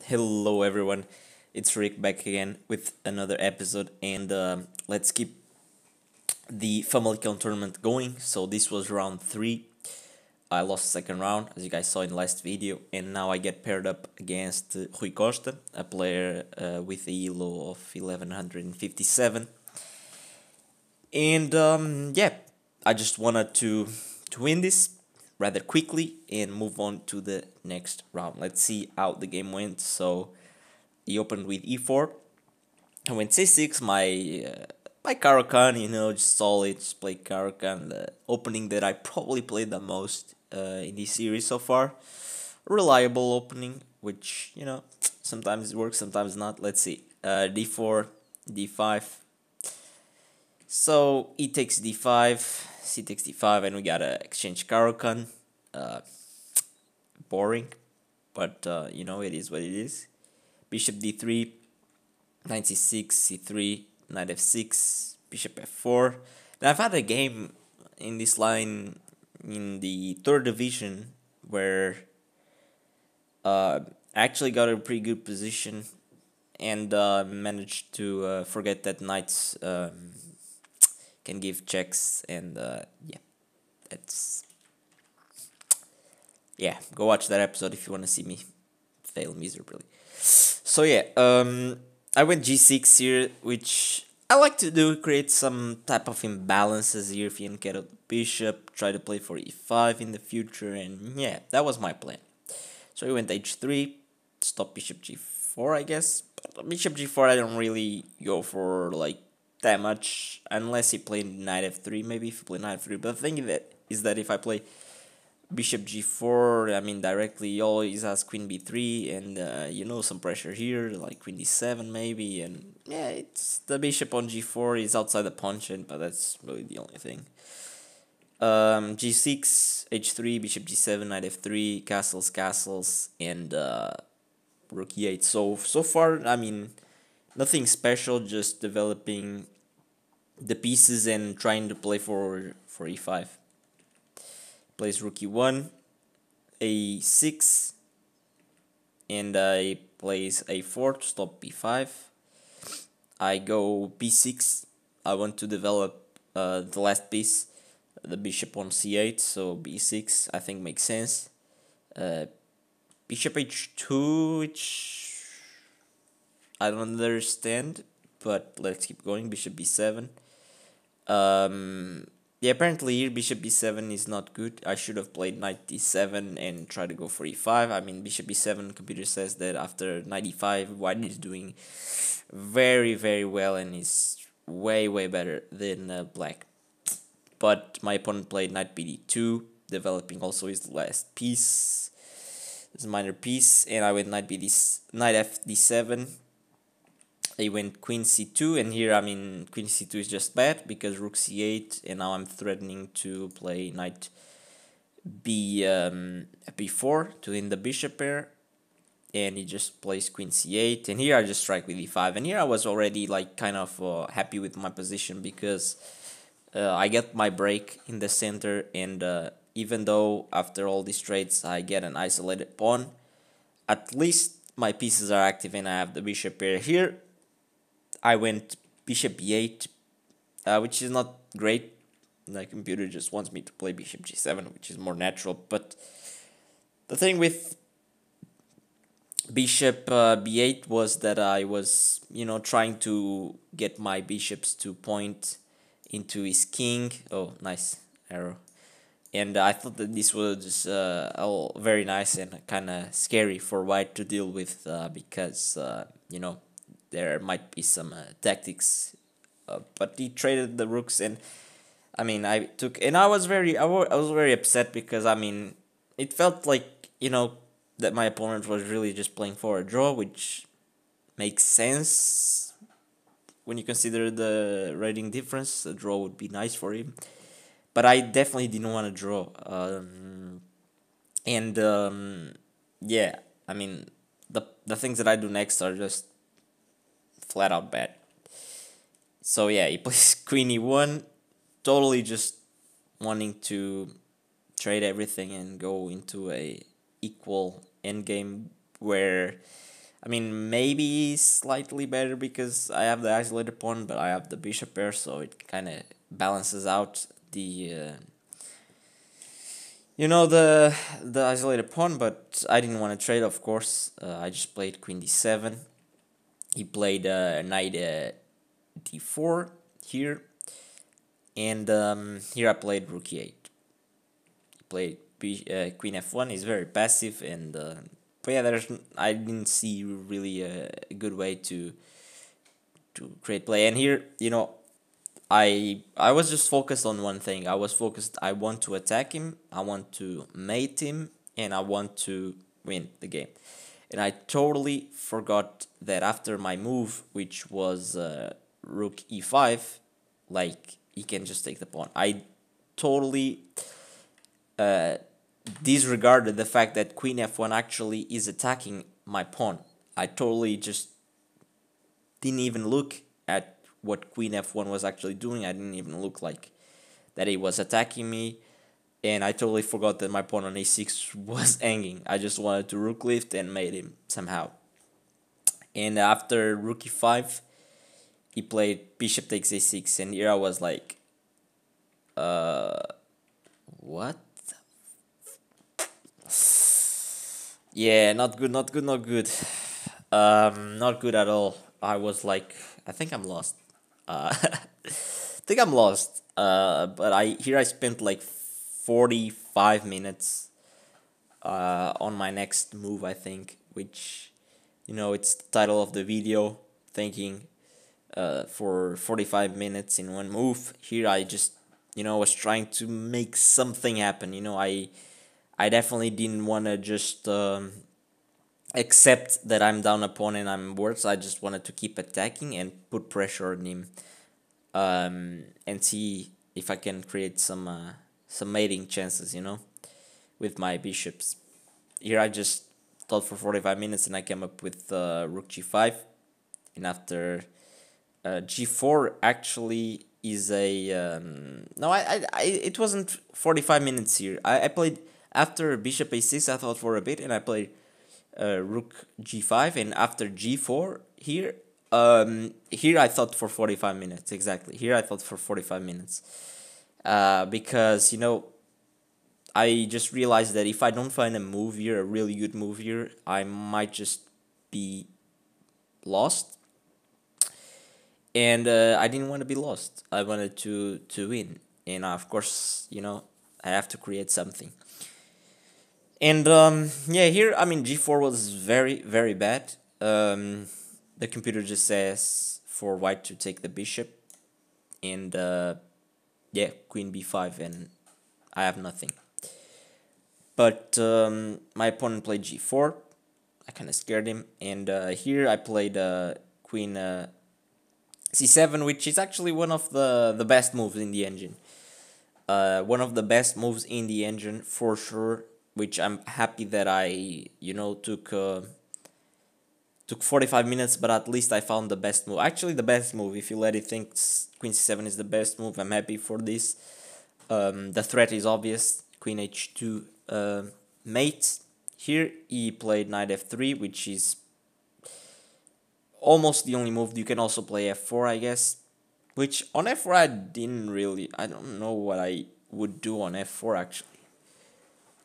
Hello, everyone. It's Rick back again with another episode, and let's keep the Family Count tournament going. So, this was round 3. I lost second round, as you guys saw in the last video, and now I get paired up against Rui Costa, a player with a elo of 1157. And yeah, I just wanted to win this rather quickly and move on to the next round. Let's see how the game went. So, he opened with e4. I went c6. My Caro-Kann, just solid. Just played Caro-Kann, the opening that I probably played the most in this series so far. Reliable opening, which sometimes it works, sometimes not. Let's see. D4, D5. So e takes D5, C takes D5, and we gotta exchange Caro-Kann. Uh, Boring, but it is what it is. Bishop D3, knight c6, c3, knight f6, bishop f4. And I've had a game in this line in the third division where I actually got a pretty good position and managed to forget that knights can give checks, and that's go watch that episode if you want to see me fail miserably. So I went g6 here, which I like to do, create some type of imbalances here. If you can get a bishop, try to play for e5 in the future, and yeah, that was my plan. So I went h3, stop bishop g4, I guess. But bishop g4, I don't really go for like that much unless he played knight f3. Maybe if you play knight f3, but the thing is that if I play bishop g4, I mean directly he always has queen b3, and some pressure here like queen d7 maybe, and yeah, it's the bishop on g4 is outside the penchant, but that's really the only thing. G6, h3, bishop g7, knight f3, castles, and rook e8. So far, I mean, nothing special, just developing the pieces and trying to play for e5. Plays rook e1, a6, and I plays a4 to stop b5. I go b6. I want to develop the last piece, the bishop on c8, so b6 I think makes sense. Bishop h2, which I don't understand, but let's keep going. Bishop b7. Apparently here bishop b7 is not good. I should have played knight d7 and try to go for e5. I mean, bishop b7, computer says that after knight e5, white is doing very, very well and is way, way better than black. But my opponent played knight bd2, developing also his last piece, his minor piece, and I went knight f d7. They went queen c2, and here, I mean, queen c2 is just bad because rook c8, and now I'm threatening to play knight b4 to win the bishop pair, and he just plays queen c8, and here I just strike with e5, and here I was already like kind of happy with my position because I get my break in the center, and even though after all these trades I get an isolated pawn, at least my pieces are active and I have the bishop pair here. I went bishop b8, which is not great. The computer just wants me to play bishop g7, which is more natural. But the thing with bishop b8 was that I was, trying to get my bishops to point into his king. Oh, nice arrow. And I thought that this was very nice and kind of scary for white to deal with because, there might be some tactics. But he traded the rooks, and I mean, I was very upset because, I mean, it felt like, that my opponent was really just playing for a draw, which makes sense when you consider the rating difference. A draw would be nice for him, but I definitely didn't want to draw. And yeah, I mean, the things that I do next are just flat out bad. So yeah, he plays queen e1, totally just wanting to trade everything and go into a equal endgame where I mean, maybe slightly better because I have the isolated pawn, but I have the bishop pair, so it kind of balances out the the isolated pawn. But I didn't want to trade, of course. I just played queen d7. He played knight d4 here, and here I played rook e8. He played queen f1. He's very passive, and but yeah, I didn't see really a good way to create play. And here, I was just focused on one thing. I was focused. I want to attack him. I want to mate him, and I want to win the game. And I totally forgot that after my move, which was rook e5, like he can just take the pawn. I totally uh, disregarded the fact that queen f1 actually is attacking my pawn. I totally just didn't even look at what queen f1 was actually doing. I didn't even look like that he was attacking me, and I totally forgot that my pawn on a6 was hanging. I just wanted to rook lift and made him somehow. And after rook e5, he played bishop takes a6, and here I was like, what? Yeah, not good, not good, not good. Not good at all. I was like, I think I'm lost. I think I'm lost. But I spent like 45 minutes on my next move, I think, which, it's the title of the video, thinking for 45 minutes in one move. Here I just, was trying to make something happen. I definitely didn't want to just accept that I'm down a pawn and I'm worse. I just wanted to keep attacking and put pressure on him, and see if I can create some mating chances, with my bishops. Here I just thought for 45 minutes and I came up with rook g5, and after g4 actually is a no, it wasn't 45 minutes here. I played after bishop a6. I thought for a bit and I played rook g5, and after g4 here, here I thought for 45 minutes. Exactly, here I thought for 45 minutes, because I just realized that if I don't find a move here, a really good move here, I might just be lost. And I didn't want to be lost. I wanted to win, and of course, I have to create something. And yeah, here I mean g4 was very very bad. The computer just says for white to take the bishop, and yeah, queen b5, and I have nothing. But my opponent played g4. I kind of scared him, and here I played queen c7, which is actually one of the best moves in the engine. One of the best moves in the engine for sure, which I'm happy that I took 45 minutes, but at least I found the best move. Actually, the best move. If you let it think queen c7 is the best move, I'm happy for this. The threat is obvious. Queen h2 mate. Here he played knight f3, which is almost the only move. You can also play f4, I guess. Which on f4 I don't know what I would do on f4 actually.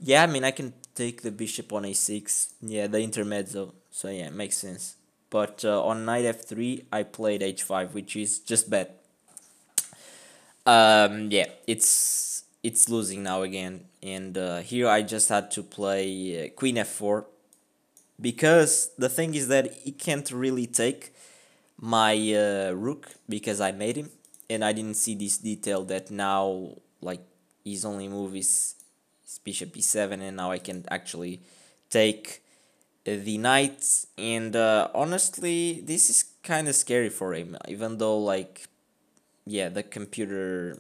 Yeah, I mean I can take the bishop on a6. Yeah, the intermezzo. So yeah, it makes sense. But on knight f3 I played h5, which is just bad. Yeah, it's losing now again, and here I just had to play queen f4, because the thing is that he can't really take my rook because I made him, and I didn't see this detail that now like his only move is bishop e7, and now I can actually take the knight. And honestly, this is kind of scary for him, even though like yeah, the computer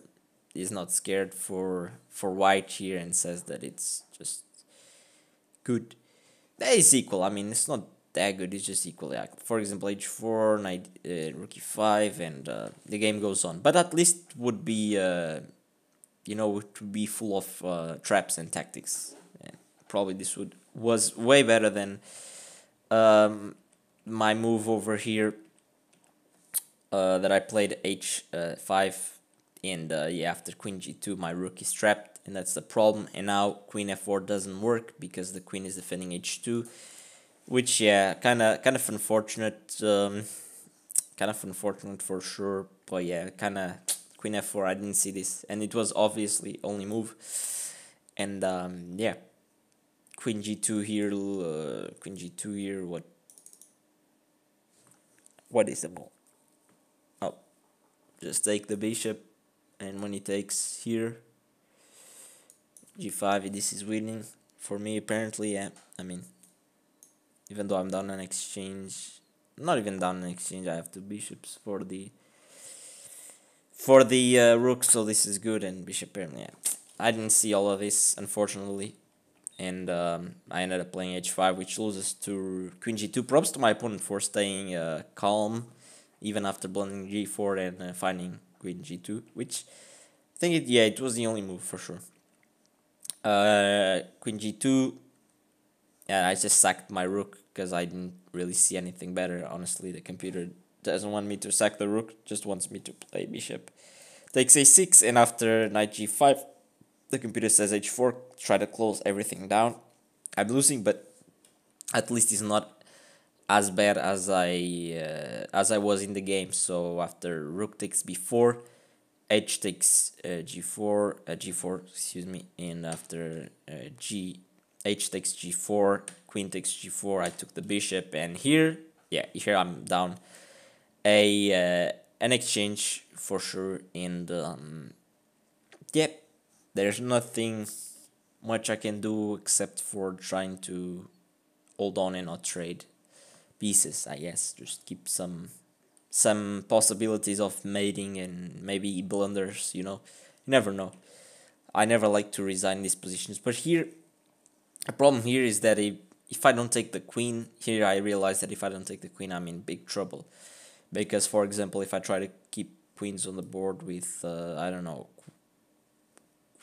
is not scared for white here and says that it's just good. That is equal. I mean, it's not that good. It's just equal. Yeah. For example, h4, knight, rook e5, and the game goes on. But at least would be would be full of traps and tactics. And probably this was way better than my move over here that I played h5, and yeah, after queen g2 my rook is trapped, and that's the problem. And now queen f4 doesn't work because the queen is defending h2, which yeah, kind of unfortunate, kind of unfortunate for sure. But yeah, kind of queen f4, I didn't see this, and it was obviously only move. And yeah, queen g2 here, queen g2 here. What is the move? Oh, just take the bishop, and when he takes here, g5, this is winning for me apparently. Yeah, I mean, even though I'm down an exchange, not even down an exchange, I have two bishops for the rook, so this is good. And bishop pair, yeah, I didn't see all of this unfortunately, and I ended up playing h5, which loses to queen g2. Props to my opponent for staying calm even after blundering g4 and finding queen g2, which I think it was the only move for sure. Queen g2, yeah, I just sacked my rook because I didn't really see anything better. Honestly, the computer doesn't want me to sack the rook, just wants me to play bishop takes a6, and after knight g5, the computer says h4, try to close everything down. I'm losing, but at least it's not as bad as I was in the game. So after rook takes b4, h takes g4, g4, excuse me, and after h takes g4, queen takes g4, I took the bishop, and here, yeah, here I'm down an exchange for sure. And yeah, there's nothing much I can do except for trying to hold on and not trade pieces, I guess. Just keep some possibilities of mating and maybe blunders, you never know. I never like to resign these positions, but here the problem here is that if I don't take the queen here, I realize that if I don't take the queen, I'm in big trouble. Because, for example, if I try to keep queens on the board with, I don't know,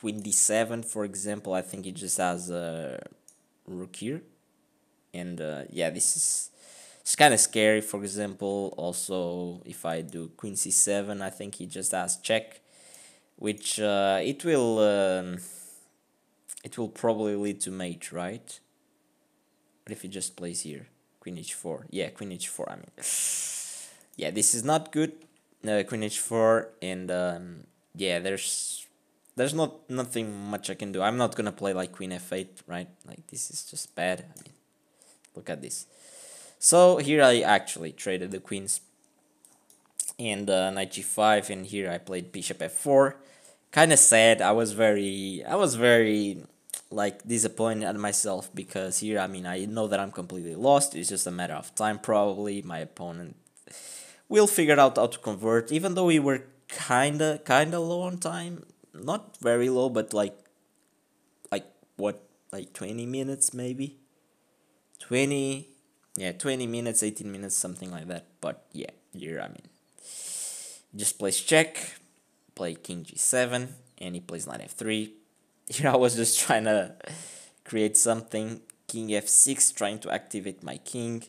queen d7, for example, I think it just has a rook here. And yeah, this is it's kind of scary. For example, also, if I do queen c7, I think he just has check, which it will probably lead to mate, right? What if he just plays here? Queen h4. Yeah, queen h4, I mean. Yeah, this is not good. Queen h4, and yeah, there's nothing much I can do. I'm not gonna play like queen f8, right? Like, this is just bad. I mean, look at this. So here I actually traded the queens, and knight g5, and here I played bishop f4. Kind of sad. I was very like disappointed at myself, because here, I mean, I know that I'm completely lost. It's just a matter of time probably. My opponent will figure out how to convert, even though we were kinda low on time. Not very low, but like what, like 20 minutes maybe? 20, yeah, 20 minutes, 18 minutes, something like that. But yeah, here, I mean, just plays check, play king g7, and he plays knight f3. Here I was just trying to create something. King f6, trying to activate my king.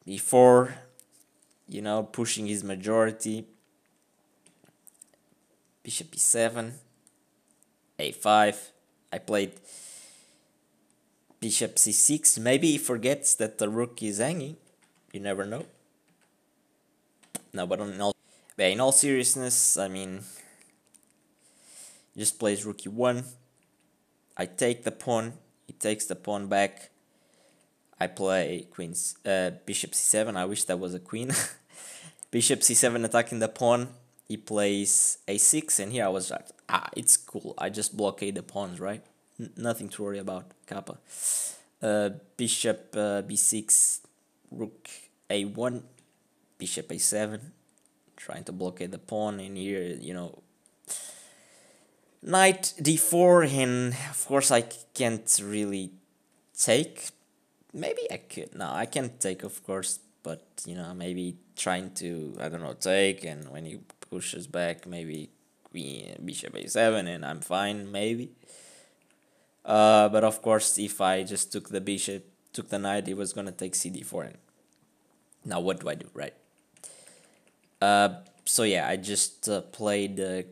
b4, pushing his majority. Bishop e7, a5. I played bishop c6. Maybe he forgets that the rook is hanging. You never know. No, but in all seriousness, I mean, just plays rook e1. I take the pawn. He takes the pawn back. I play bishop c7. I wish that was a queen. Bishop c7 attacking the pawn. He plays a6, and here I was like, it's cool. I just blockade the pawns, right? Nothing to worry about, kappa. Bishop b6, rook a1, bishop a7, trying to blockade the pawn, and here, knight d4, and of course I can't really take. Maybe I could. No, I can't take, of course, but, maybe trying to, I don't know, take, and when he pushes back, maybe bishop a7, and I'm fine, maybe. But of course, if I just took the bishop, took the knight, he was gonna take cd4, and Now what do I do, right? So yeah, I just played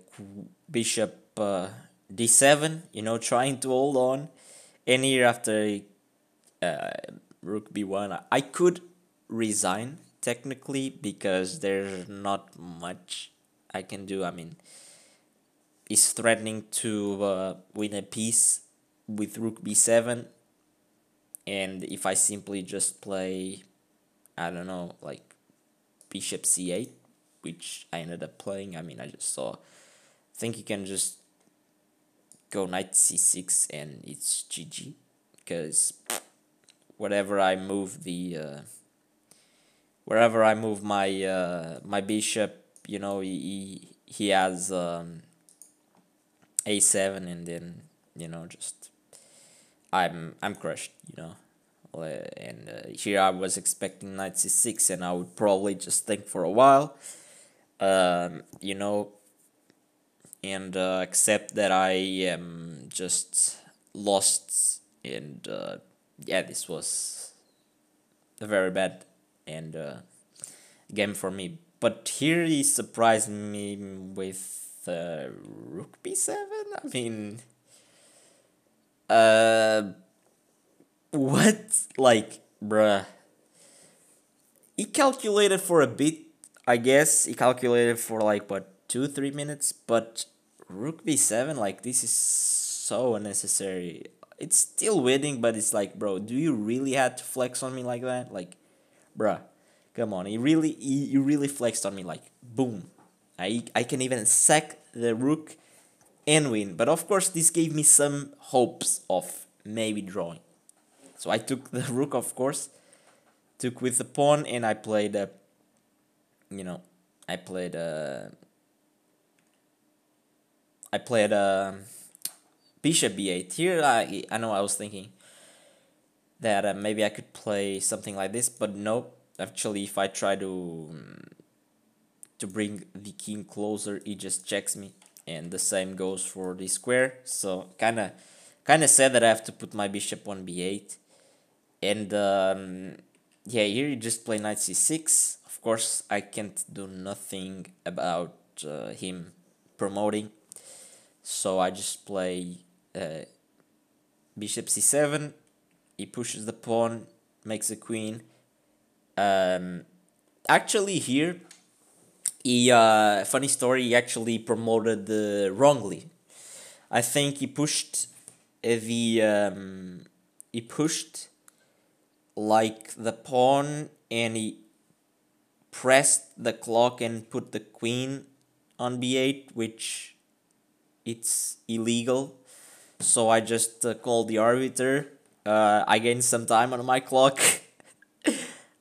bishop d7, trying to hold on. And here after uh, rook b1, I could resign technically because there's not much I can do. I mean, he's threatening to win a piece with rook b7, and if I simply just play, I don't know, like bishop c8, which I ended up playing. I mean, I just saw. I think you can just go knight c6 and it's GG, because whatever I move the wherever I move my bishop, he has a7, and then just I'm crushed, and here I was expecting knight c6, and I would probably just think for a while, you know, and accept that I am just lost, and yeah, this was a very bad and game for me. But here he surprised me with rook b7. I mean, uh, what? Like, bruh. He calculated for a bit, I guess. He calculated for like, what, 2-3 minutes? But rook b7, like, this is so unnecessary. It's still winning, but it's like, bro, do you really have to flex on me like that? Like, bruh, come on. He really flexed on me, like, boom. I can even sack the rook and win. But of course, this gave me some hopes of maybe drawing. So I took the rook, of course, took with the pawn, and I played, you know, I played, I played bishop b8. Here, I know I was thinking that maybe I could play something like this, but no. Actually, if I try to bring the king closer, he just checks me, and the same goes for the square. So kind of sad that I have to put my bishop on b8, and yeah, here you just play knight c6. Of course, I can't do nothing about him promoting, so I just play bishop c7. He pushes the pawn, makes a queen. Actually, here funny story, he actually promoted wrongly. I think he pushed like the pawn, and he pressed the clock and put the queen on b8, which it's illegal. So I just called the arbiter. I gained some time on my clock.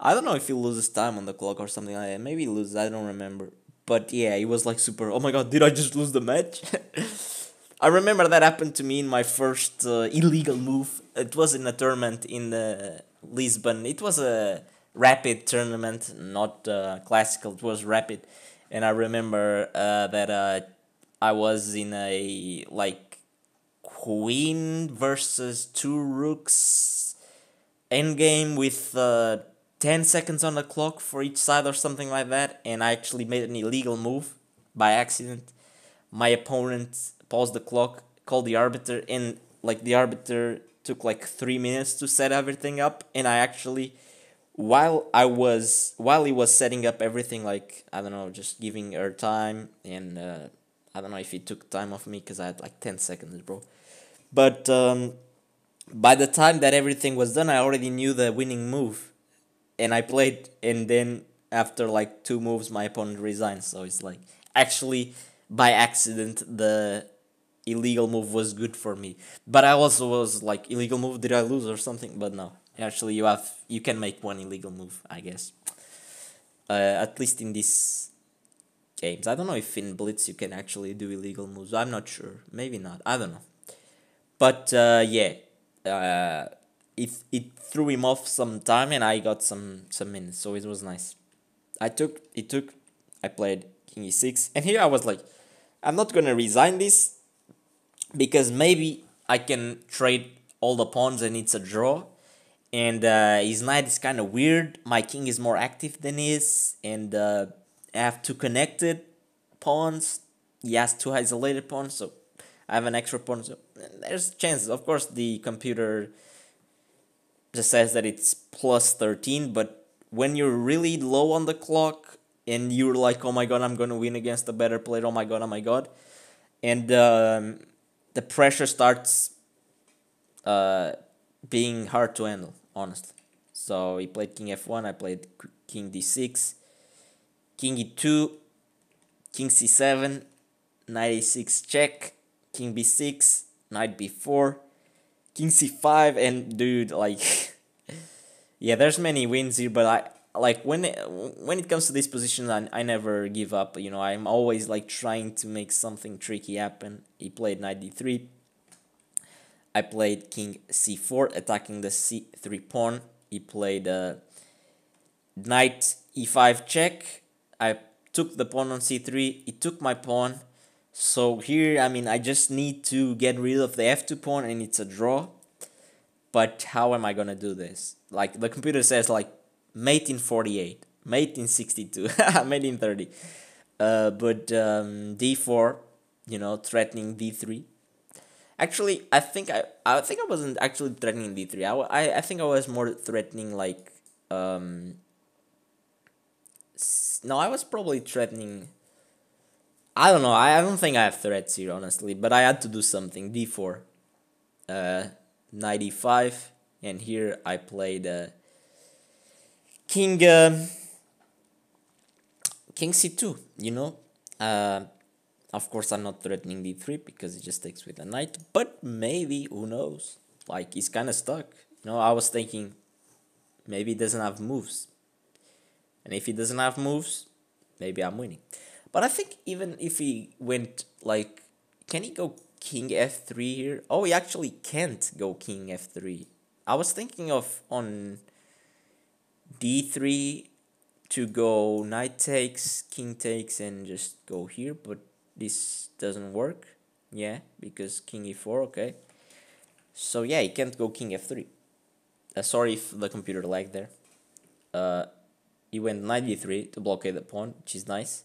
I don't know if he loses time on the clock or something like that. Maybe he loses, I don't remember. But yeah, he was like super, oh my god, did I just lose the match? I remember that happened to me in my first illegal move. It was in a tournament in Lisbon. It was a rapid tournament, not classical. It was rapid. And I remember that I was in a like queen versus two rooks endgame with 10 seconds on the clock for each side or something like that, and I actually made an illegal move by accident. My opponent paused the clock, called the arbiter, and like the arbiter took like 3 minutes to set everything up, and I actually while he was setting up everything, like, I don't know, just giving her time, and I don't know if he took time off me because I had like 10 seconds, bro. But by the time that everything was done, I already knew the winning move, and I played. And then after like two moves, my opponent resigned. So it's like, actually, by accident, the illegal move was good for me. But I also was like, illegal move, did I lose or something? But no, actually, you can make one illegal move, I guess. At least in these games, I don't know if in Blitz you can actually do illegal moves. I'm not sure. Maybe not. I don't know. But yeah, it threw him off some time, and I got some minutes, so it was nice. I played king e6, and here I was like, I'm not gonna resign this because maybe I can trade all the pawns and it's a draw, and his knight is kind of weird. My king is more active than his, and I have two connected pawns. He has two isolated pawns, so I have an extra pawn. So there's chances. Of course, the computer just says that it's plus 13, but when you're really low on the clock and you're like, oh my god, I'm gonna win against a better player. Oh my god, and the pressure starts uh, being hard to handle, honestly. So he played king f1, I played king d6, king e2, king c7, knight a6 check, king b6, knight b4, king c5, and dude, like, yeah, there's many wins here, but I like when it comes to this position, I never give up. You know, I'm always like trying to make something tricky happen. He played knight d3. I played king c4, attacking the c3 pawn. He played knight e5 check. I took the pawn on c3. He took my pawn. So here, I mean, I just need to get rid of the f2 pawn, and it's a draw. But how am I gonna do this? Like the computer says, like mate in 48, mate in 62, mate in 30. But d4, you know, threatening d3. Actually, I think I wasn't actually threatening d3. I think I was more threatening like no, I was probably threatening. I don't know. I don't think I have threats here, honestly. But I had to do something. d4, uh, knight e5, and here I played king king c2. You know, uh, of course I'm not threatening d3 because it just takes with a knight. But maybe, who knows? Like he's kind of stuck. You know, I was thinking maybe he doesn't have moves, and if he doesn't have moves, maybe I'm winning. But I think even if he went like, can he go king f3 here? Oh, he actually can't go king f3. I was thinking of on d3 to go knight takes, king takes, and just go here, but this doesn't work. Yeah, because king e4, okay. So yeah, he can't go king f3. Sorry if the computer lagged there. Uh, he went knight d3 to blockade the pawn, which is nice.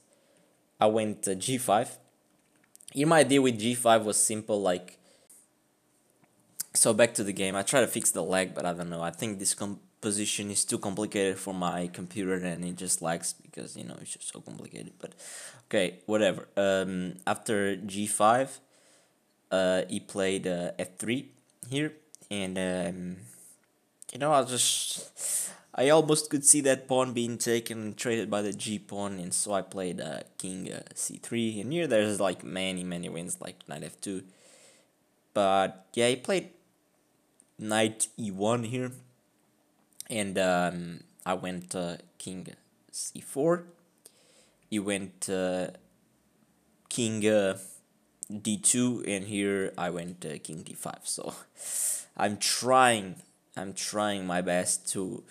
I went g5. Here my idea with g5 was simple, like, so back to the game. I try to fix the lag, but I don't know. I think this composition is too complicated for my computer, and it just lags because, you know, it's just so complicated. But okay, whatever. After g5, he played f3 here, and you know, I almost could see that pawn being taken and traded by the g pawn, and so I played king c3. And here there's like many wins, like knight f2. But yeah, he played knight e1 here, and I went king c4. He went king d2, and here I went king d5. So I'm trying, my best to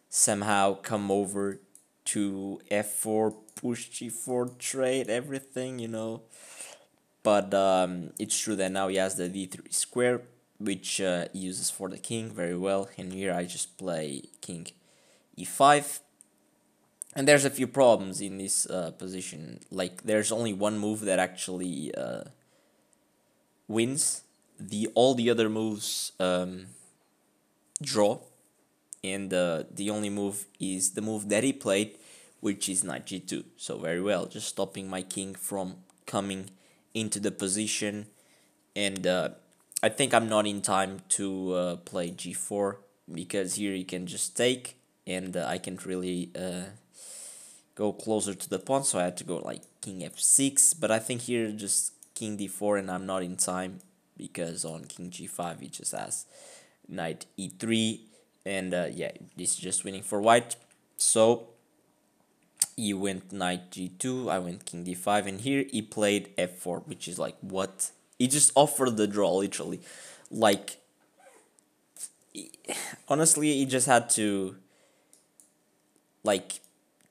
somehow come over to f4, push g4, trade everything, you know. But it's true that now he has the d3 square, which he uses for the king very well. And here I just play king e5. And there's a few problems in this position. Like, there's only one move that actually wins. All the other moves draw. And the only move is the move that he played, which is knight g2. So very well, just stopping my king from coming into the position. And I think I'm not in time to play g4, because here you can just take, and I can't really go closer to the pawn, so I had to go like king f6. But I think here just king d4, and I'm not in time, because on king g5 he just has knight e3, and yeah, this is just winning for white. So he went knight g2, I went king d5, and here he played f4, which is like, what? He just offered the draw, literally. Like, honestly, he just had to, like,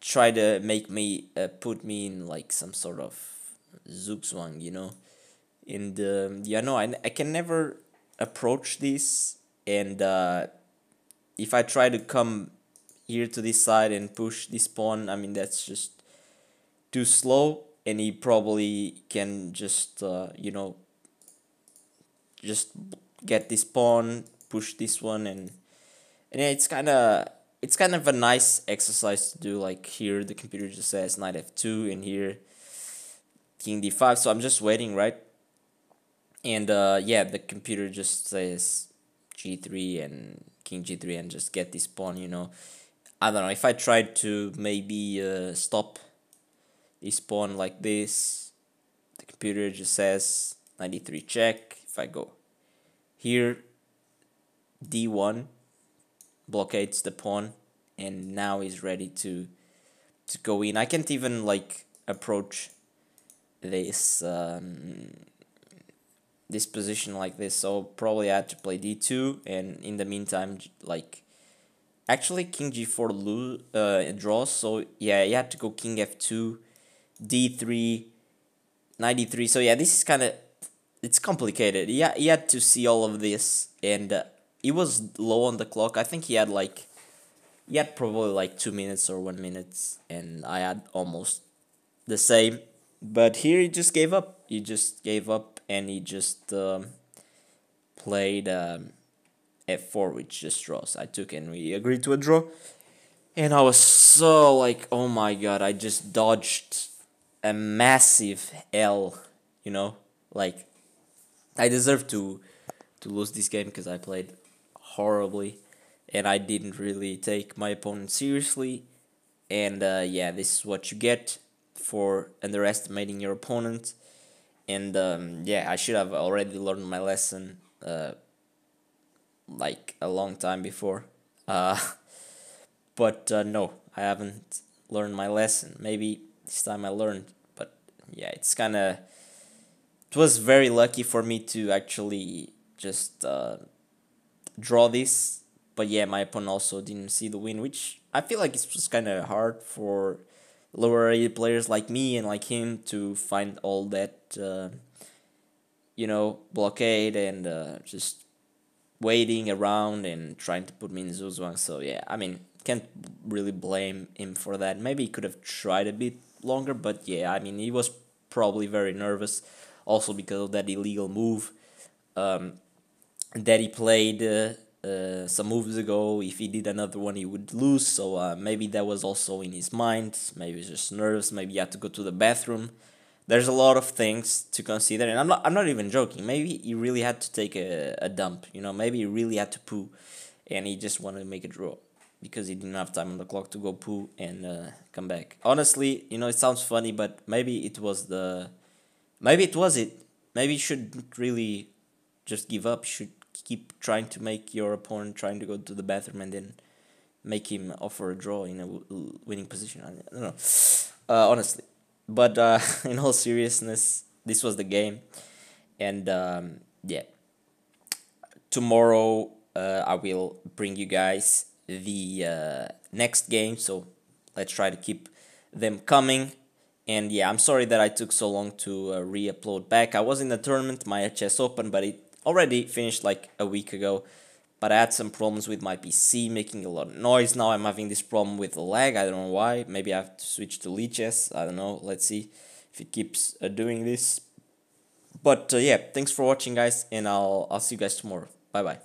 try to make me, put me in, like, some sort of zugzwang, you know? And, yeah, no, I can never approach this and if I try to come here to this side and push this pawn, I mean, that's just too slow, and he probably can just, just get this pawn, push this one, and yeah, it's kind of a nice exercise to do. Like here, the computer just says knight f2, and here king d5. So I'm just waiting, right? And yeah, the computer just says g3 and king g3 and just get this pawn. I don't know if I tried to maybe stop this pawn like this. The computer just says knight d3 check. If I go here, d1 blockades the pawn, and now he's ready to go in. I can't even like approach this this position like this, so probably I had to play d2, and in the meantime, like, actually king g4 draws, so yeah, you had to go king f2, d3, knight d3. So yeah, this is kind of, it's complicated. Yeah, he had to see all of this, and he was low on the clock. I think he had probably like 2 minutes or 1 minute, and I had almost the same. But here he just gave up. He just gave up, and he just played f4, which just draws. I took, and we agreed to a draw. And I was so like, oh my god, I just dodged a massive L, like, I deserve to lose this game because I played horribly, and I didn't really take my opponent seriously. And yeah, this is what you get for underestimating your opponent. And yeah, I should have already learned my lesson like a long time before. But no, I haven't learned my lesson. Maybe this time I learned, but yeah, it was very lucky for me to actually just draw this. But yeah, my opponent also didn't see the win, which I feel like it's just kind of hard for lower rated players like me and like him to find all that, blockade and just waiting around and trying to put me in Zuzwang. So yeah, I mean, can't really blame him for that. Maybe he could have tried a bit longer, but yeah, I mean, he was probably very nervous, also because of that illegal move that he played some moves ago. If he did another one, he would lose. So maybe that was also in his mind. Maybe he's just nervous. Maybe he had to go to the bathroom. There's a lot of things to consider, and I'm not even joking. Maybe he really had to take a dump. Maybe he really had to poo, and he just wanted to make a draw because he didn't have time on the clock to go poo and come back. Honestly, it sounds funny, but maybe it was maybe it was it. Maybe you shouldn't really just give up. You should keep trying to make your opponent trying to go to the bathroom and then make him offer a draw in a winning position. I don't know, honestly. But in all seriousness, this was the game. And yeah, tomorrow I will bring you guys the next game. So let's try to keep them coming. And yeah, I'm sorry that I took so long to re-upload back. I was in the tournament, my HS Open, but it already finished like a week ago. But I had some problems with my PC, making a lot of noise. Now I'm having this problem with the lag. I don't know why. Maybe I have to switch to Lichess. I don't know. Let's see if it keeps doing this. But yeah, thanks for watching, guys, and I'll see you guys tomorrow. Bye bye.